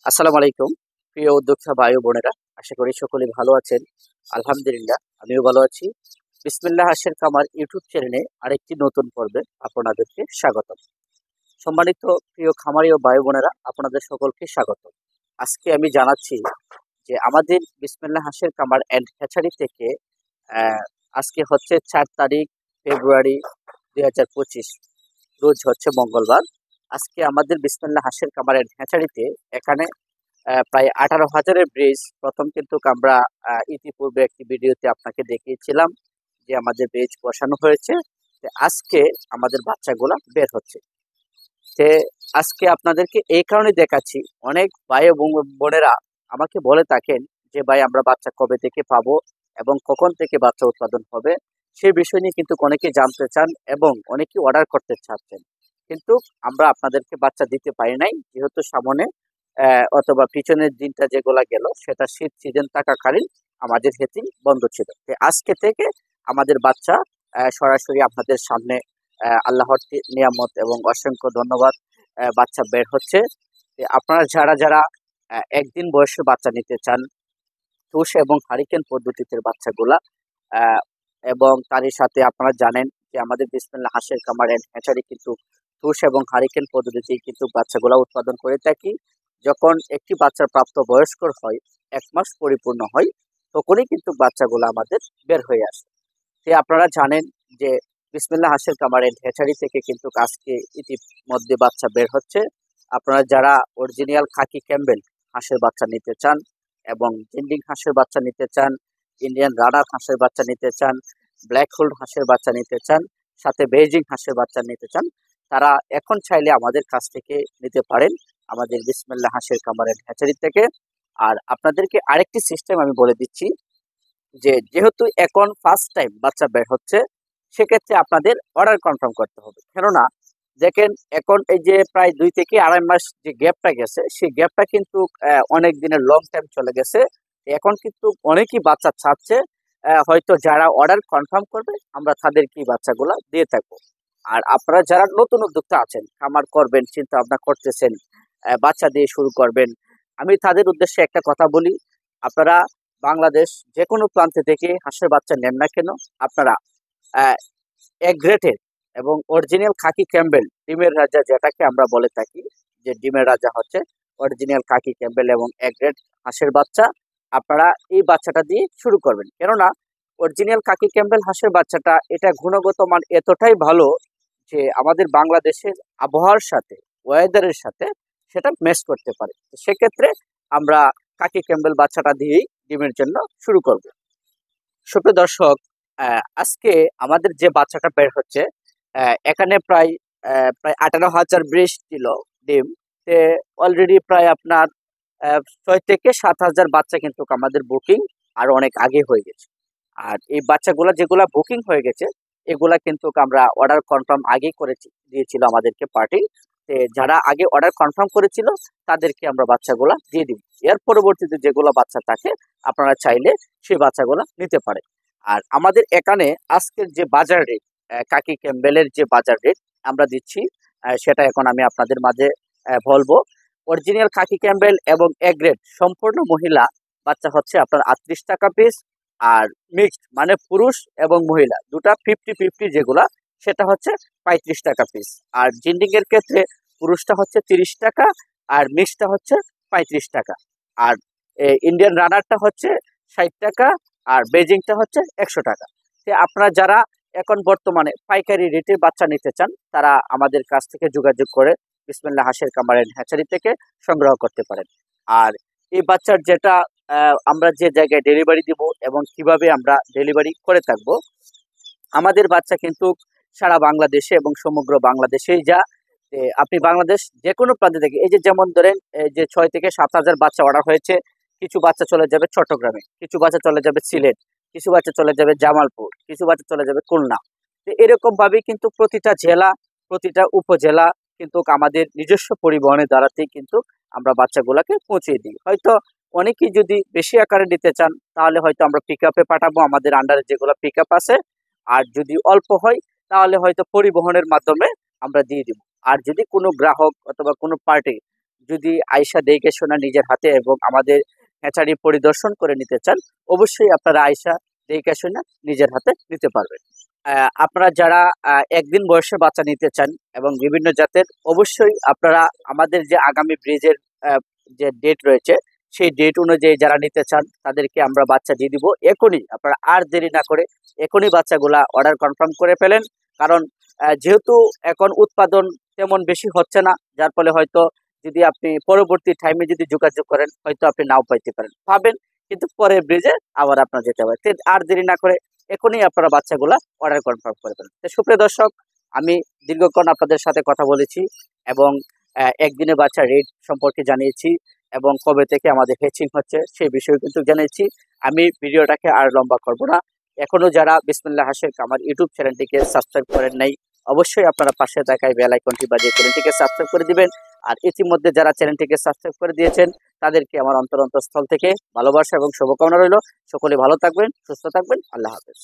আসসালামু আলাইকুম। প্রিয় উদ্যোক্তা ভাই ও বোনেরা, আশা করি সকলেই ভালো আছেন। আলহামদুলিল্লাহ, আমিও ভালো আছি। বিসমিল্লাহ হাশের খামার ইউটিউব চ্যানেলে আরেকটি নতুন পর্বে আপনাদেরকে স্বাগতম। সম্মানিত প্রিয় খামারি ও ভাই বোনেরা, আপনাদের সকলকে স্বাগত। আজকে আমি জানাচ্ছি যে আমাদের বিসমিল্লাহ হাশের খামার অ্যান্ড হ্যাচারি থেকে আহ, আজকে হচ্ছে 4 তারিখ ফেব্রুয়ারি 2025, রোজ হচ্ছে মঙ্গলবার। আজকে আমাদের বিসমিল্লাহ হাশের খামার অ্যান্ড হ্যাচারিতে এখানে প্রায় 18,000-এর ব্রিজ প্রথম কিন্তু আমরা ইতিপূর্বে একটি ভিডিওতে আপনাকে দেখিয়েছিলাম যে আমাদের ব্রিজ বসানো হয়েছে। তো আজকে আমাদের বাচ্চাগুলা বের হচ্ছে। যে আজকে আপনাদেরকে এই কারণে দেখাচ্ছি, অনেক ভাই এবং বোনেরা আমাকে বলে থাকেন যে ভাই আমরা বাচ্চা কবে থেকে পাবো এবং কখন থেকে বাচ্চা উৎপাদন হবে, সেই বিষয় নিয়ে কিন্তু অনেকে জানতে চান এবং অনেকে অর্ডার করতে চাচ্ছেন। কিন্তু আমরা আপনাদেরকে বাচ্চা দিতে পারি নাই, যেহেতু সামনে অথবা পিছনের দিনটা যেগুলা গেল সেটা শীত সিজন থাকাকালীন আমাদের হেতিং বন্ধ ছিল। তো আজকে থেকে আমাদের বাচ্চা সরাসরি আপনাদের সামনে আল্লাহর নিয়ামত এবং অসংখ্য ধন্যবাদ, বাচ্চা বের হচ্ছে। আপনারা যারা যারা একদিন বয়সের বাচ্চা নিতে চান, তুষ এবং হারিকেন পদ্ধতিতে বাচ্চাগুলা, আহ, এবং তারই সাথে আপনারা জানেন যে আমাদের বিসমিল্লাহ হাঁসের খামার এন্ড হ্যাচারি কিন্তু তুষ এবং হারিকেন পদ্ধতিতে কিন্তু বাচ্চাগুলা উৎপাদন করে থাকি। যখন একটি বাচ্চার প্রাপ্ত বয়স্কর হয়, 1 মাস পরিপূর্ণ হয়, তখনই কিন্তু বাচ্চাগুলো আমাদের বের হয়ে আসে। যে আপনারা জানেন যে বিসমিল্লাহ হাঁসের খামার এন্ড হ্যাচারি থেকে কিন্তু আজকে ইতিমধ্যে বাচ্চা বের হচ্ছে। আপনারা যারা অরিজিনাল খাকি ক্যাম্বেল হাঁসের বাচ্চা নিতে চান এবং জিন্ডিং হাঁসের বাচ্চা নিতে চান, ইন্ডিয়ান রাডার হাঁসের বাচ্চা নিতে চান, ব্ল্যাক হোল্ড হাঁসের বাচ্চা নিতে চান, সাথে বেইজিং হাঁসের বাচ্চা নিতে চান, তারা এখন চাইলে আমাদের কাছ থেকে নিতে পারেন, আমাদের বিসমিল্লাহ হাঁসের খামার এন্ড হ্যাচারি থেকে। আর আপনাদেরকে আরেকটি সিস্টেম আমি বলে দিচ্ছি যে যেহেতু এখন ফার্স্ট টাইম বাচ্চা বের হচ্ছে, সেক্ষেত্রে আপনাদের অর্ডার কনফার্ম করতে হবে। কেননা দেখেন, এখন এই যে প্রায় 2 থেকে আড়াই মাস যে গ্যাপটা গেছে, সেই গ্যাপটা কিন্তু অনেক দিনের লং টাইম চলে গেছে। এখন কিন্তু অনেকেই বাচ্চা চাচ্ছে, হয়তো যারা অর্ডার কনফার্ম করবে আমরা তাদেরকে বাচ্চাগুলা দিয়ে থাকবো। আর আপনারা যারা নতুন উদ্যোক্তা আছেন, খামার করবেন চিন্তা ভাবনা করতেছেন, বাচ্চা দিয়ে শুরু করবেন, আমি তাদের উদ্দেশ্যে একটা কথা বলি। আপনারা বাংলাদেশ যে কোনো প্রান্তে থেকে হাঁসের বাচ্চা নেন না কেন, আপনারা এক গ্রেটের এবং অরিজিনাল খাকি ক্যাম্বেল ডিমের রাজা যেটাকে আমরা বলে থাকি, যে ডিমের রাজা হচ্ছে অরিজিনাল খাকি ক্যাম্বেল এবং এক গ্রেড হাঁসের বাচ্চা, আপনারা এই বাচ্চাটা দিয়ে শুরু করবেন। কেননা অরিজিনাল খাকি ক্যাম্বেল হাঁসের বাচ্চাটা এটা গুণগত মান এতটাই ভালো যে আমাদের বাংলাদেশের আবহাওয়ার সাথে, ওয়েদারের সাথে সেটা ম্যাচ করতে পারে। সেক্ষেত্রে আমরা কাকি ক্যাম্বেল বাচ্চাটা দিয়েই ডিমের জন্য শুরু করব। সুপ্রিয় দর্শক, আজকে আমাদের যে বাচ্চাটা বের হচ্ছে, এখানে প্রায় প্রায় 18,000 ব্রিশ ছিল ডিম। অলরেডি প্রায় আপনার 6 থেকে 7 হাজার বাচ্চা কিন্তু আমাদের বুকিং আর অনেক আগে হয়ে গেছে। আর এই বাচ্চাগুলা যেগুলা বুকিং হয়ে গেছে, এগুলা কিন্তু আমরা অর্ডার কনফার্ম আগেই করে দিয়েছিল আমাদেরকে পার্টি। যারা আগে অর্ডার কনফার্ম করেছিল তাদেরকে আমরা বাচ্চাগুলা দিয়ে দিব। এর পরবর্তীতে যেগুলো বাচ্চা থাকে আপনারা চাইলে সেই বাচ্চাগুলা নিতে পারে। আর আমাদের এখানে আজকের যে বাজার রেট, কাকি ক্যাম্বেলের যে বাজার রেট আমরা দিচ্ছি, সেটা এখন আমি আপনাদের মাঝে বলবো। অরিজিনাল খাকি ক্যাম্বেল এবং এ গ্রেড সম্পূর্ণ মহিলা বাচ্চা হচ্ছে আপনার 38 টাকা পিস। আর মিক্সড মানে পুরুষ এবং মহিলা দুটা 50-50 যেগুলা, সেটা হচ্ছে 35 টাকা পিস। আর জিন্ডিং এর ক্ষেত্রে পুরুষটা হচ্ছে 30 টাকা আর মিক্সডটা হচ্ছে 35 টাকা। আর ইন্ডিয়ান রানারটা হচ্ছে 60 টাকা আর বেজিংটা হচ্ছে 100 টাকা। আপনারা যারা এখন বর্তমানে পাইকারি রেটে বাচ্চা নিতে চান, তারা আমাদের কাছ থেকে যোগাযোগ করে বিসমিল্লাহ হাঁসের খামার এন্ড হ্যাচারি থেকে সংগ্রহ করতে পারেন। আর এই বাচ্চার যেটা আমরা যে জায়গায় ডেলিভারি দিব এবং কিভাবে আমরা ডেলিভারি করে থাকবো, আমাদের বাচ্চা কিন্তু সারা বাংলাদেশে এবং সমগ্র বাংলাদেশেই যা, আপনি বাংলাদেশ যে কোনো প্রান্তে থেকে, এই যে যেমন ধরেন এই যে 6 থেকে 7 হাজার বাচ্চা অর্ডার হয়েছে, কিছু বাচ্চা চলে যাবে চট্টগ্রামে, কিছু বাচ্চা চলে যাবে সিলেট, কিছু বাচ্চা চলে যাবে জামালপুর, কিছু বাচ্চা চলে যাবে খুলনা। এরকম ভাবে কিন্তু প্রতিটা জেলা, প্রতিটা উপজেলা কিন্তু আমাদের নিজস্ব পরিবহনের দ্বারাতেই কিন্তু আমরা বাচ্চাগুলোকে পৌঁছে দিই। হয়তো অনেকেই যদি বেশি আকারে নিতে চান, তাহলে হয়তো আমরা পিক আপে পাঠাবো, আমাদের আন্ডারে যেগুলো পিক আপ আছে। আর যদি অল্প হয় তাহলে হয়তো পরিবহনের মাধ্যমে আমরা দিয়ে দিব। আর যদি কোনো গ্রাহক অথবা কোনো পার্টি যদি আয়সা দেখে শোনা নিজের হাতে এবং আমাদের হ্যাচারি পরিদর্শন করে নিতে চান, অবশ্যই আপনারা আয়সা দেখে শোনা নিজের হাতে নিতে পারবেন। আপনারা যারা একদিন বয়সে বাচ্চা নিতে চান এবং বিভিন্ন জাতের, অবশ্যই আপনারা আমাদের যে আগামী ব্রিজের যে ডেট রয়েছে সেই ডেট অনুযায়ী যারা নিতে চান তাদেরকে আমরা বাচ্চা দিয়ে দিব এখনই। আপনারা আর দেরি না করে এখনই বাচ্চাগুলা অর্ডার কনফার্ম করে ফেলেন, কারণ যেহেতু এখন উৎপাদন তেমন বেশি হচ্ছে না, যার ফলে হয়তো যদি আপনি পরবর্তী টাইমে যদি যোগাযোগ করেন হয়তো আপনি নাও পাইতে পাবেন, কিন্তু পরে ব্রিজে আবার আপনার যেতে হবে। আর দেরি না করে এখনই আপনারা বাচ্চাগুলা অর্ডার কনফার্ম করে ফেলেন। তো সুপ্রিয় দর্শক, আমি দীর্ঘক্ষণ আপনাদের সাথে কথা বলেছি এবং একদিনে বাচ্চা রেট সম্পর্কে জানিয়েছি এবং কবে থেকে আমাদের হ্যাচিং হচ্ছে সেই বিষয়ে কিন্তু জানিয়েছি। আমি ভিডিওটাকে আর লম্বা করব না। এখনো যারা বিসমিল্লাহ হাশের কামার ইউটিউব চ্যানেলটিকে সাবস্ক্রাইব করেন নাই, অবশ্যই আপনারা পাশে থাকা বেল আইকনটি বাজিয়ে চ্যানেলটিকে সাবস্ক্রাইব করে দিবেন। আর ইতিমধ্যে যারা চ্যানেলটিকে সাবস্ক্রাইব করে দিয়েছেন তাদেরকে আমার অন্তরস্থল থেকে ভালোবাসা এবং শুভকামনা রইল। সকলে ভালো থাকবেন, সুস্থ থাকবেন। আল্লাহ হাফেজ।